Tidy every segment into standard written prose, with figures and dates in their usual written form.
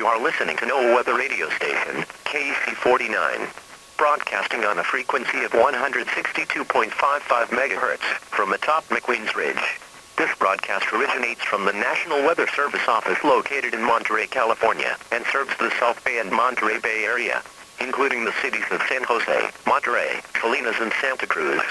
You are listening to No Weather Radio Station, KEC 49. Broadcasting on a frequency of 162.55 MHz from atop McQueen's Ridge. This broadcast originates from the National Weather Service office located in Monterey, California, and serves the South Bay and Monterey Bay area, including the cities of San Jose, Monterey, Salinas, and Santa Cruz.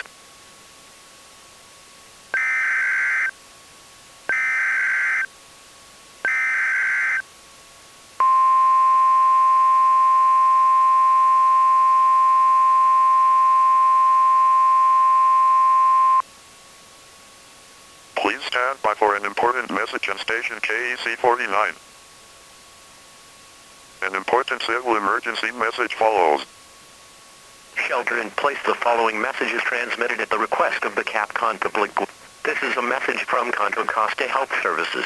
Please stand by for an important message on station KEC 49. An important civil emergency message follows. Shelter in place. The following message is transmitted at the request of the Capcom Public. This is a message from Contra Costa Health Services.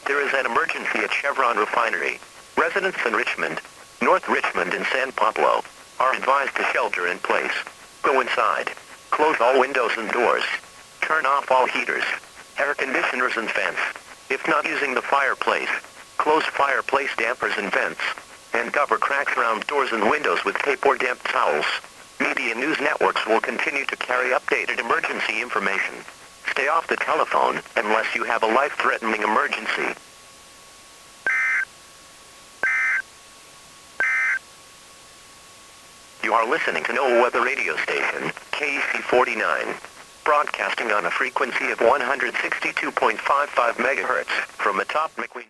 There is an emergency at Chevron Refinery. Residents in Richmond, North Richmond and San Pablo are advised to shelter in place. Go inside. Close all windows and doors. Turn off all heaters, air conditioners and vents. If not using the fireplace, close fireplace dampers and vents, and cover cracks around doors and windows with tape or damp towels. Media news networks will continue to carry updated emergency information. Stay off the telephone unless you have a life-threatening emergency. You are listening to No Weather Radio Station, KEC 49. Broadcasting on a frequency of 162.55 MHz from atop McQueen.